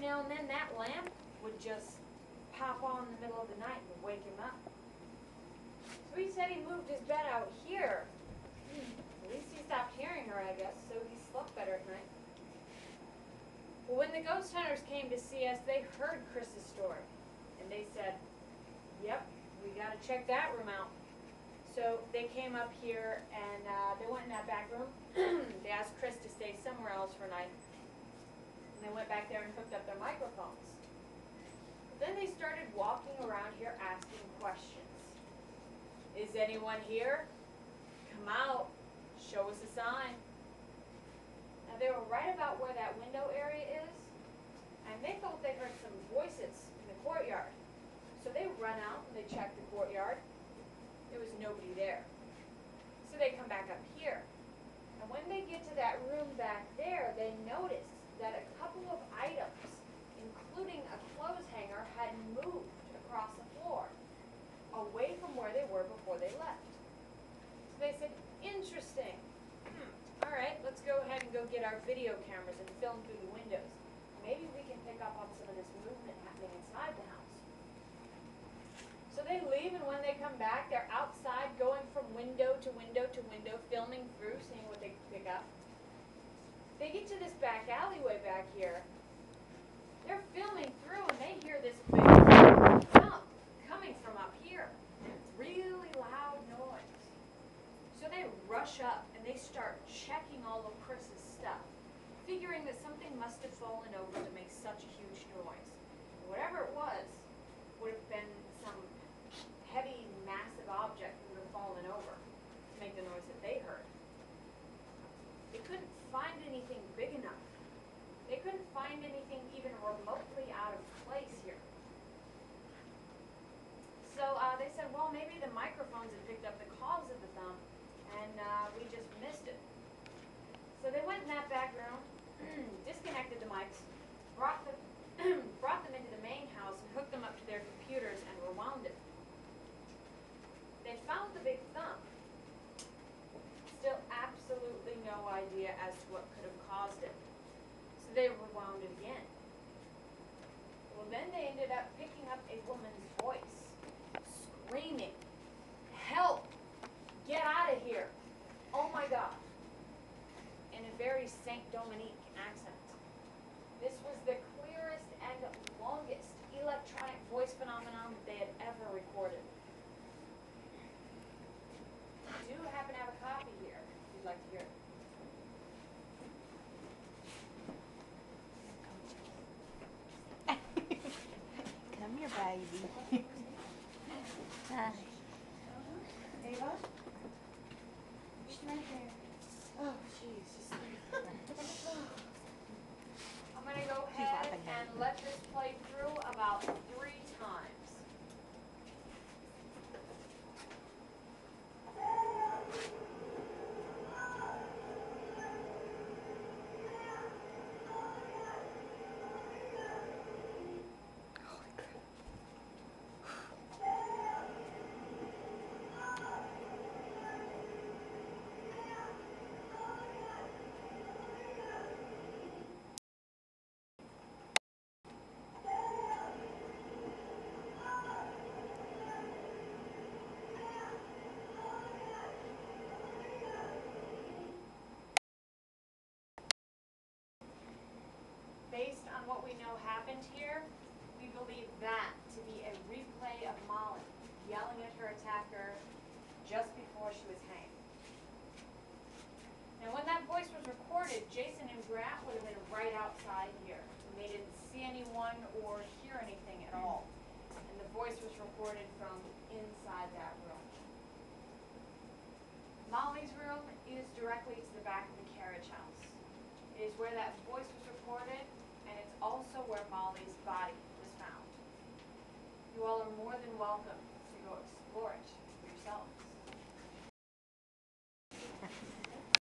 now and then that lamp would just pop on in the middle of the night and wake him up. So he said he moved his bed out here. At least he stopped hearing her, I guess, so he slept better at night. Well, when the ghost hunters came to see us, they heard Chris's story. And they said, yep, we got to check that room out. So they came up here and they went in that back room. They asked Chris to stay somewhere else for a night. And they went back there and hooked up their microphones. But then they started walking around here asking questions. Is anyone here? Come out. Show us a sign. Now they were right about where that window area is, and they thought they heard some voices in the courtyard. So they run out and they check the courtyard. There was nobody there. So they come back up here. And when they get to that room back there, they notice that a couple of items, including a clothes hanger, had moved across the floor, away from where they were before they left. So they said, interesting. All right, let's go ahead and go get our video cameras and film through the windows. Maybe we can pick up on some of this movement happening inside the house. So they leave, and when they come back, they're outside going from window to window to window, filming through, seeing what they can pick up. They get to this back alleyway back here. They're filming through, and they hear this big thump coming from up here. Really loud noise. So they rush up, and they start checking all of Chris's stuff, figuring that something must have fallen over to make such a huge noise. Whatever it was, would have been some heavy, massive object that would have fallen over to make the noise that they heard. They couldn't find anything big enough. They couldn't find anything even remotely out of place here. So they said, well, maybe the microphones had picked up the cause of the thump, and we just missed it. So they went in that back room, disconnected the mics, brought them into the main house and hooked them up to their computers and rewound it. They found the big thump. Still absolutely no idea as to what could have caused it. So they rewound it again. Well, then they ended up picking up a woman's voice, screaming, help, get out of here, oh my God, in a very Saint Dominique accent. This was the clearest and longest electronic voice phenomenon that they had ever recorded. I do happen to have a copy here, if you'd like to hear it. Come here, baby. Hi. Ava? She's right there. Oh, jeez. I'm going to go ahead and let this play through about 3 times. Based on what we know happened here, we believe that to be a replay of Molly yelling at her attacker just before she was hanged. Now when that voice was recorded, Jason and Grant would have been right outside here, and they didn't see anyone or hear anything at all. And the voice was recorded from inside that room. Molly's room is directly to the back of the carriage house. It is where that voice was recorded, and it's also where Molly's body was found. You all are more than welcome to go explore it.